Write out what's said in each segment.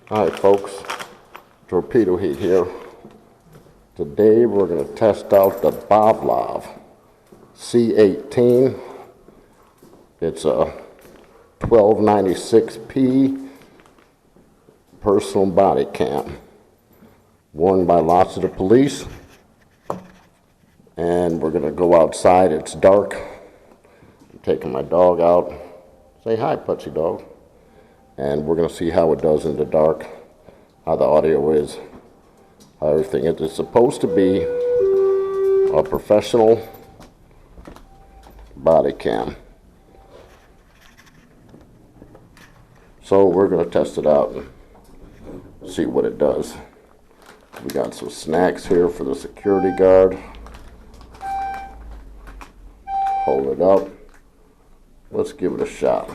Hi folks, Torpedo Heat here. Today we're going to test out the Boblov C18. It's a 1296p personal body cam, worn by lots of the police. And we're going to go outside. It's dark. I'm taking my dog out. Say hi, putsy dog. And we're going to see how it does in the dark, how the audio is, how everything is. It's supposed to be a professional body cam. So we're going to test it out and see what it does. We got some snacks here for the security guard. Hold it up. Let's give it a shot.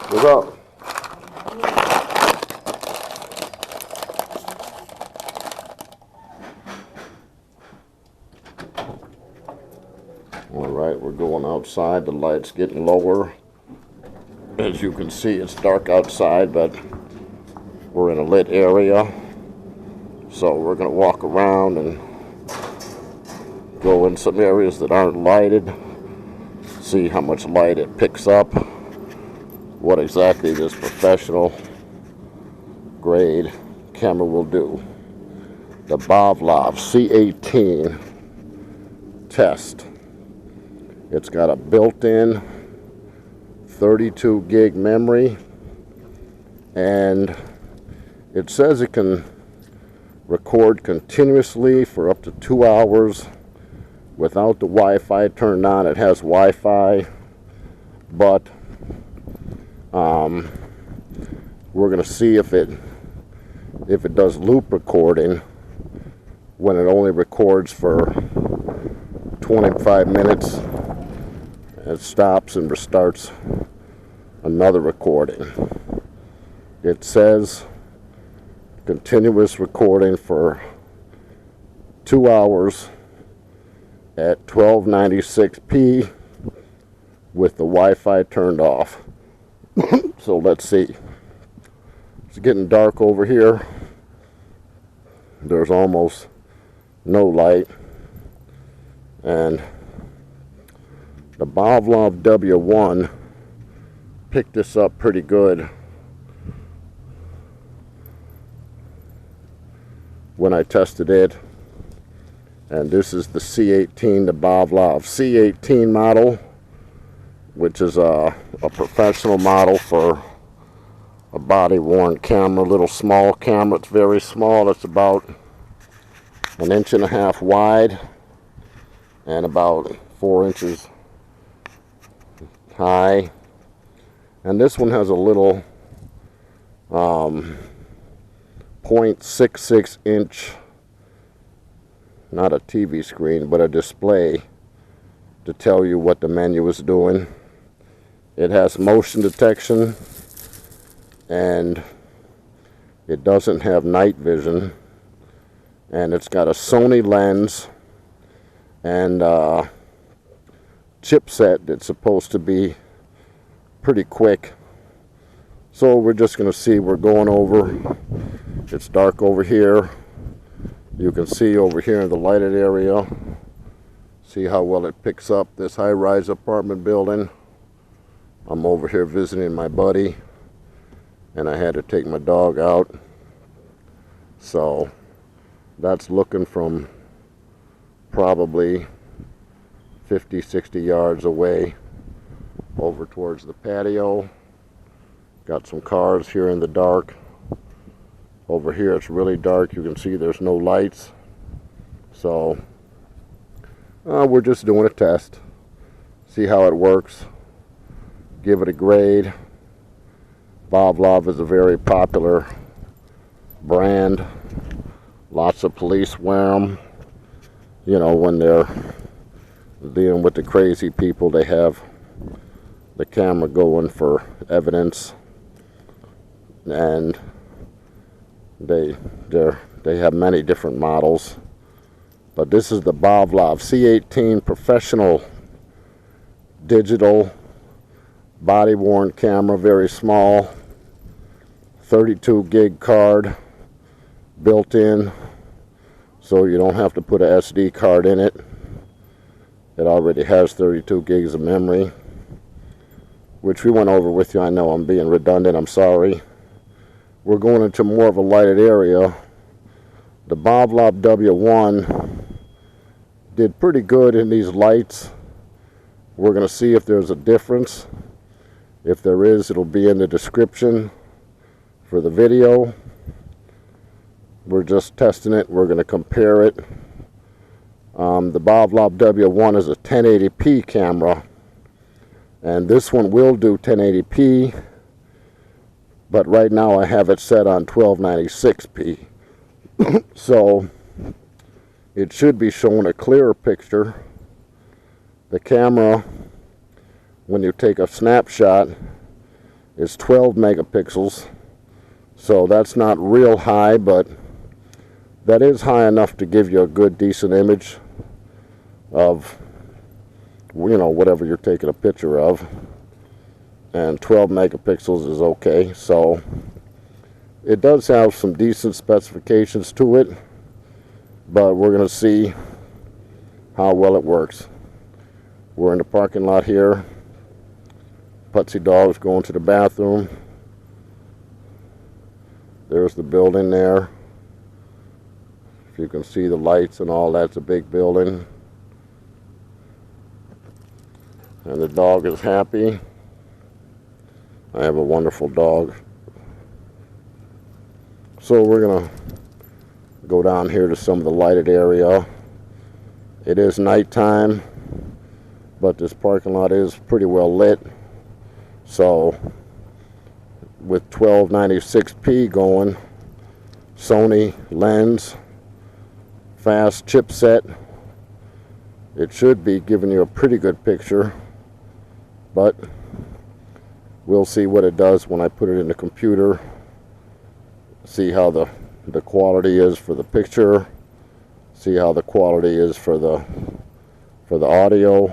What's up? All right, we're going outside. The light's getting lower. As you can see, it's dark outside, but we're in a lit area. So we're going to walk around and go in some areas that aren't lighted, see how much light it picks up, what exactly this professional grade camera will do. The Boblov C18 test. It's got a built-in 32 gig memory, and it says it can record continuously for up to 2 hours without the Wi-Fi turned on. It has Wi-Fi, but we're going to see if it does loop recording when it only records for 25 minutes. It stops and restarts another recording. It says continuous recording for 2 hours at 1296p with the Wi-Fi turned off. So let's see. It's getting dark over here. There's almost no light. And the Boblov W1 picked this up pretty good when I tested it. And this is the C18, the Boblov C18 model, which is a professional model for a body-worn camera, little small camera. It's very small. It's about 1.5 inches wide and about 4 inches high. And this one has a little 0.66 inch, not a TV screen, but a display to tell you what the menu is doing. It has motion detection, and it doesn't have night vision, and it's got a Sony lens and chipset that's supposed to be pretty quick. So we're just going to see. We're going over. It's dark over here. You can see over here in the lighted area. See how well it picks up this high-rise apartment building. I'm over here visiting my buddy, and I had to take my dog out. So that's looking from probably 50, 60 yards away over towards the patio. Got some cars here in the dark. Over here it's really dark. You can see there's no lights. So we're just doing a test. See how it works. Give it a grade. Boblov is a very popular brand. Lots of police wear them. You know, when they're dealing with the crazy people, they have the camera going for evidence, and they have many different models, but this is the Boblov C18 professional digital body worn camera, very small, 32 gig card built in, so you don't have to put a SD card in it. It already has 32 gigs of memory, which we went over with you. I know I'm being redundant, I'm sorry. We're going into more of a lighted area. The Boblov W1 did pretty good in these lights. We're going to see if there's a difference. If there is, it'll be in the description for the video. We're just testing it. We're going to compare it. The Boblov W1 is a 1080p camera, and this one will do 1080p, but right now I have it set on 1296p. So it should be showing a clearer picture. The camera, when you take a snapshot, is 12 megapixels, so that's not real high, but that is high enough to give you a good, decent image of, you know, whatever you're taking a picture of. And 12 megapixels is okay. So it does have some decent specifications to it, but we're going to see how well it works. We're in the parking lot here. Putsy dog's going to the bathroom. There's the building there. If you can see the lights and all, that's a big building. And the dog is happy. I have a wonderful dog. So we're gonna go down here to some of the lighted area. It is nighttime, but this parking lot is pretty well lit. So with 1296p going, Sony lens, fast chipset, it should be giving you a pretty good picture, but we'll see what it does when I put it in the computer, see how the quality is for the picture, see how the quality is for the audio.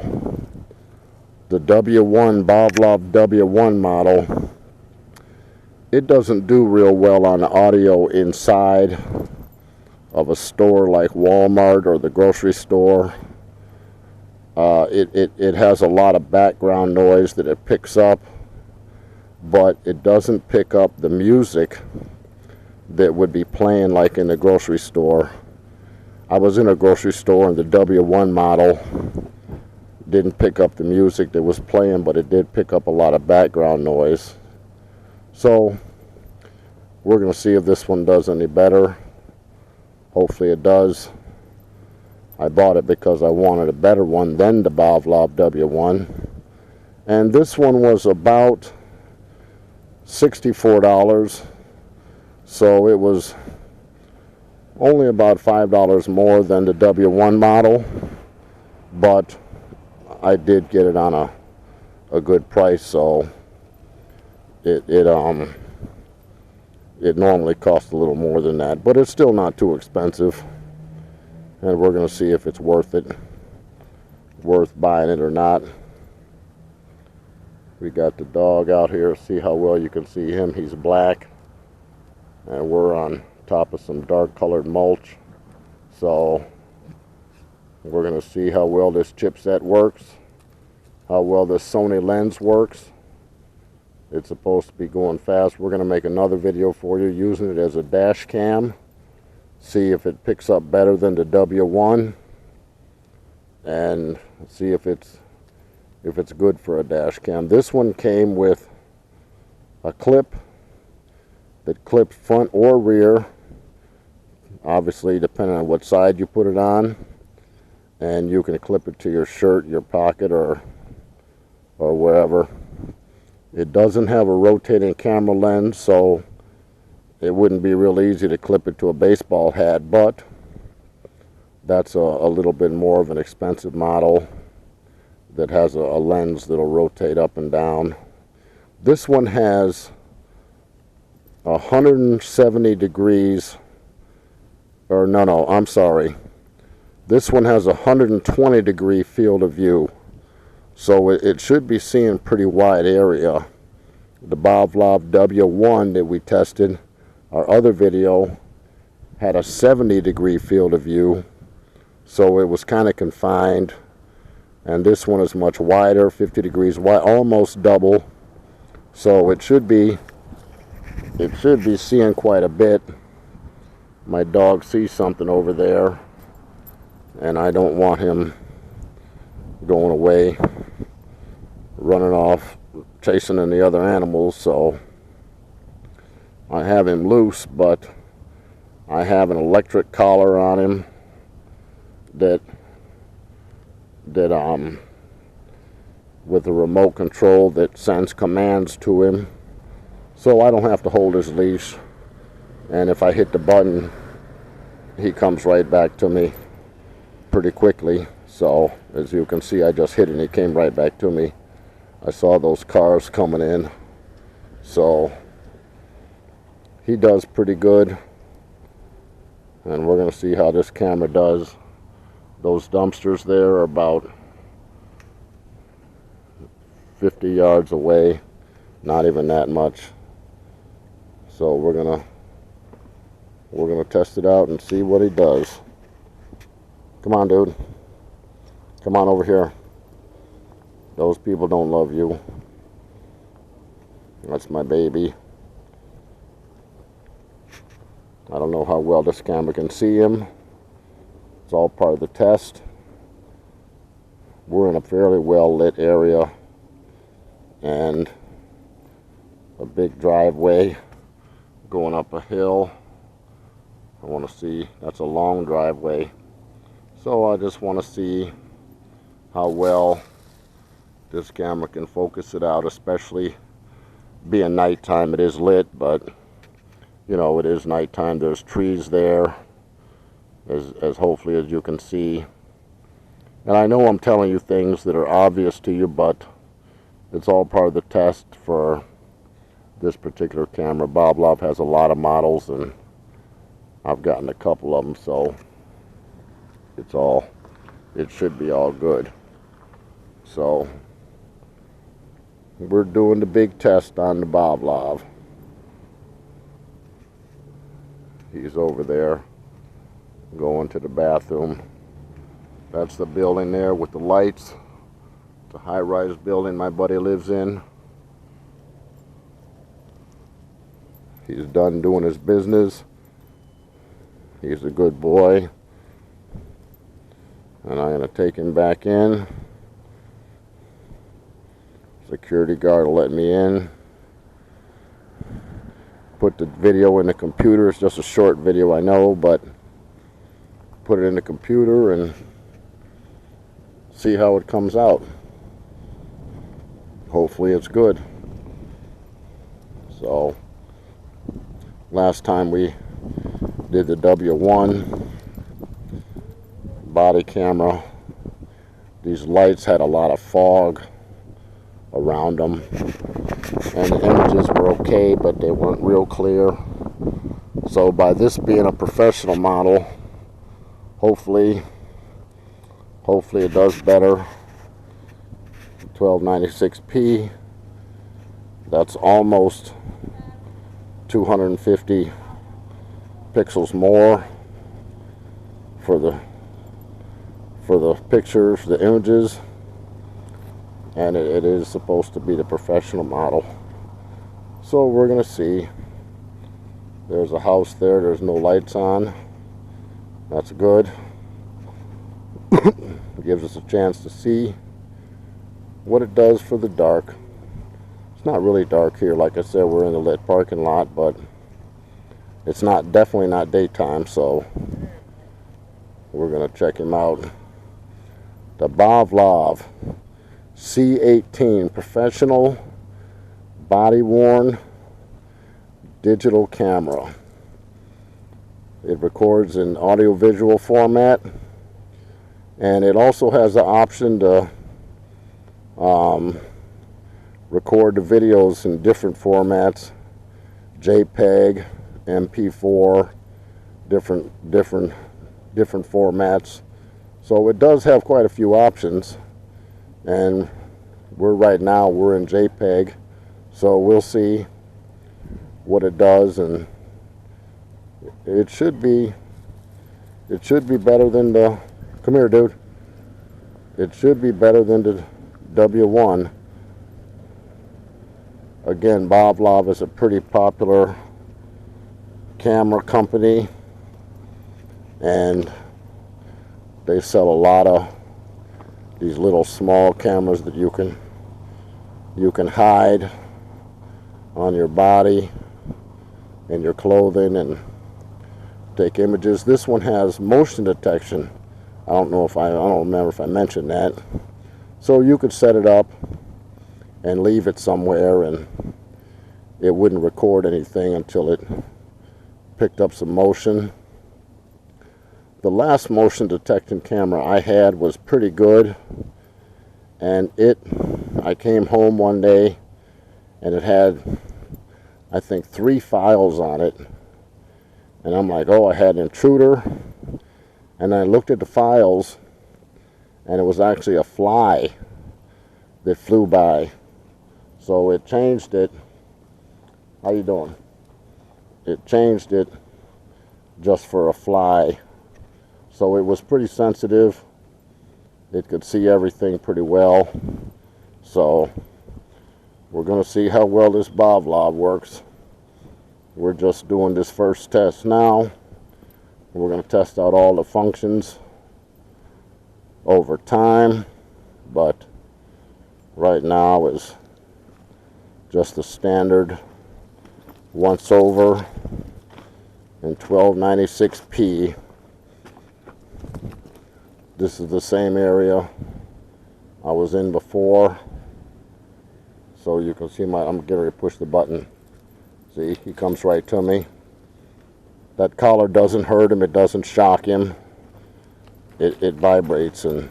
The W1 Boblov W1 model, it doesn't do real well on audio inside of a store like Walmart or the grocery store. It has a lot of background noise that it picks up, but it doesn't pick up the music that would be playing like in the grocery store. I was in a grocery store and the W1 model didn't pick up the music that was playing, but it did pick up a lot of background noise. So we're going to see if this one does any better. Hopefully it does. I bought it because I wanted a better one than the Boblov W1. And this one was about $64. So it was only about $5 more than the W1 model. But I did get it on a good price, so it normally costs a little more than that, but it's still not too expensive, and we're going to see if it's worth buying it or not. We got the dog out here. See how well you can see him. He's black, and we're on top of some dark colored mulch, so we're going to see how well this chipset works, how well this Sony lens works. It's supposed to be going fast. We're going to make another video for you using it as a dash cam. See if it picks up better than the W1. And see if it's good for a dash cam. This one came with a clip that clips front or rear. Obviously, depending on what side you put it on. And you can clip it to your shirt, your pocket, or wherever. It doesn't have a rotating camera lens, so it wouldn't be real easy to clip it to a baseball hat, but that's a little bit more of an expensive model. that has a lens that'll rotate up and down. This one has 170 degrees, or no, I'm sorry. This one has a 120 degree field of view, so it should be seeing pretty wide area. The Boblov W1 that we tested, our other video, had a 70 degree field of view, so it was kind of confined. And this one is much wider, 50 degrees wide, almost double. So it should be seeing quite a bit. My dog sees something over there, and I don't want him going away, running off, chasing in the other animals, so I have him loose, but I have an electric collar on him that with a remote control that sends commands to him, so I don't have to hold his leash, and if I hit the button, he comes right back to me pretty quickly. So as you can see, I just hit it and he came right back to me. I saw those cars coming in, so he does pretty good, and we're going to see how this camera does. Those dumpsters there are about 50 yards away, not even that much. So we're gonna test it out and see what he does. Come on, dude. Come on over here. Those people don't love you. That's my baby. I don't know how well this camera can see him. It's all part of the test. We're in a fairly well lit area and a big driveway going up a hill. I want to see, that's a long driveway, so I just want to see how well this camera can focus it out, especially being nighttime. It is lit, but you know, it is nighttime. There's trees there, as hopefully as you can see. And I know I'm telling you things that are obvious to you, but it's all part of the test for this particular camera. Boblov has a lot of models, and I've gotten a couple of them, so it should be all good. So we're doing the big test on the Boblov. He's over there going to the bathroom. That's the building there with the lights. It's a high-rise building my buddy lives in. He's done doing his business. He's a good boy. And I'm going to take him back in. Security guard will let me in. Put the video in the computer. It's just a short video, I know, but put it in the computer and see how it comes out. Hopefully it's good. So last time we did the W1 body camera, these lights had a lot of fog around them, and the images were okay, but they weren't real clear. So by this being a professional model, hopefully it does better. 1296p, that's almost 250 pixels more for the pictures, the images, and it is supposed to be the professional model. So we're gonna see. There's a house there, there's no lights on. That's good. It gives us a chance to see what it does for the dark. It's not really dark here, like I said, we're in the lit parking lot, but it's definitely not daytime, so we're gonna check him out. The Boblov C18 professional body worn digital camera. It records in audio-visual format, and it also has the option to record the videos in different formats, JPEG, MP4, different formats. So it does have quite a few options, and right now we're in JPEG, so we'll see what it does, and it should be better than the, come here dude, it should be better than the W1. Again, Boblov is a pretty popular camera company, and they sell a lot of these little small cameras that you can hide on your body and your clothing and take images. This one has motion detection. I don't remember if I mentioned that. So you could set it up and leave it somewhere, and it wouldn't record anything until it picked up some motion. The last motion detection camera I had was pretty good, and I came home one day and it had, I think, 3 files on it, and I'm like, oh, I had an intruder, and I looked at the files and it was actually a fly that flew by. So it changed it. How you doing? It changed it just for a fly. So it was pretty sensitive. It could see everything pretty well. So we're going to see how well this Boblov works. We're just doing this first test now. We're going to test out all the functions over time, but right now is just the standard once over in 1296p. This is the same area I was in before, so you can see I'm getting ready to push the button. See, he comes right to me. That collar doesn't hurt him, it doesn't shock him. It vibrates, and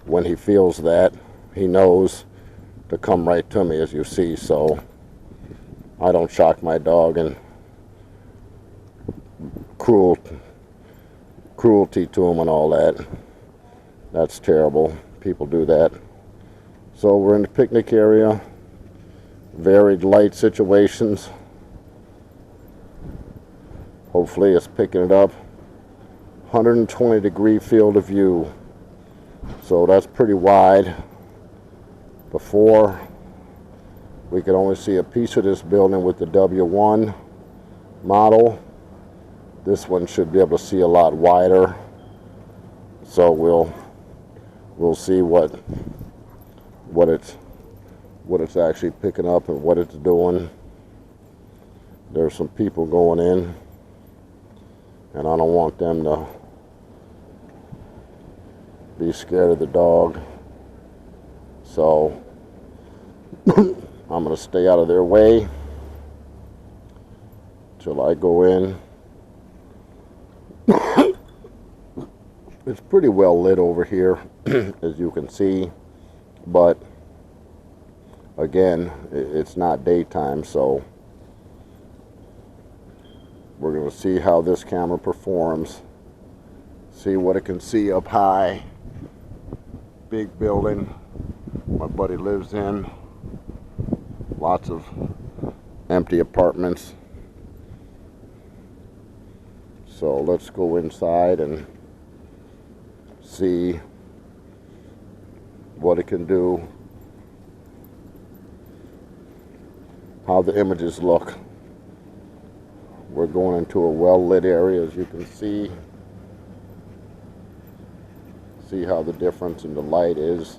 when he feels that, he knows to come right to me, as you see. So I don't shock my dog, and cruelty to him and all that. That's terrible. People do that. So we're in the picnic area, varied light situations. Hopefully it's picking it up. 120-degree field of view. So that's pretty wide. Before, we could only see a piece of this building with the W1 model. This one should be able to see a lot wider. So we'll see what it's actually picking up and what it's doing. There's some people going in, and I don't want them to be scared of the dog. So I'm going to stay out of their way till I go in. It's pretty well lit over here, as you can see, but again, it's not daytime, so we're going to see how this camera performs, see what it can see up high. Big building my buddy lives in, lots of empty apartments. So let's go inside and see what it can do, how the images look. We're going into a well-lit area, as you can see. See how the difference in the light is.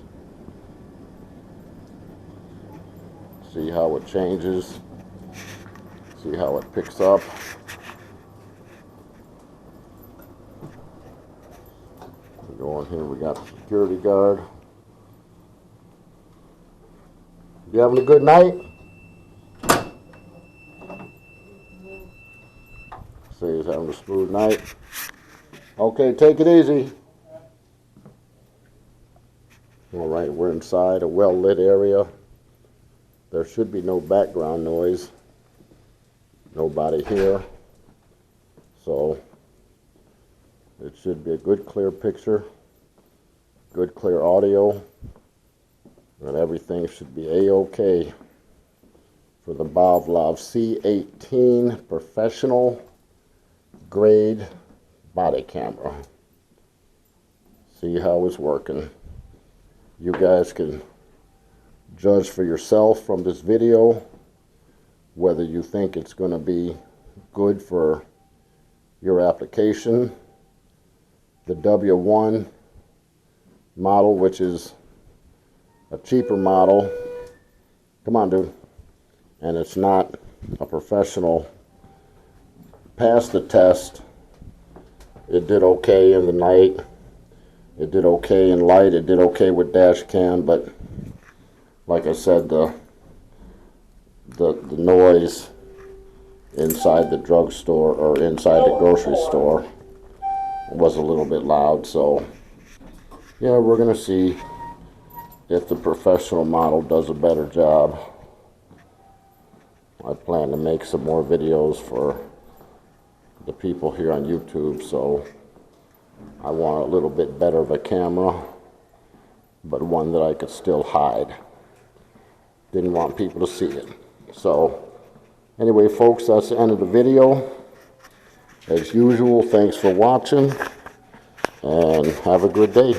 See how it changes. See how it picks up. We go in here, we got the security guard. You having a good night? Say he's having a smooth night. Okay, take it easy. All right, we're inside a well-lit area. There should be no background noise. Nobody here. So it should be a good clear picture, good clear audio, and everything should be a-okay for the Boblov C18 professional grade body camera. See how it's working. You guys can judge for yourself from this video whether you think it's going to be good for your application. The W1 model, which is a cheaper model, come on dude, and it's not a professional, passed the test. It did okay in the night, it did okay in light, it did okay with dash cam, but like I said, the noise inside the drugstore or inside the grocery store was a little bit loud. So yeah, we're gonna see if the professional model does a better job. I plan to make some more videos for the people here on YouTube, so I want a little bit better of a camera, but one that I could still hide. Didn't want people to see it. So anyway, folks, that's the end of the video. As usual, thanks for watching, and have a good day.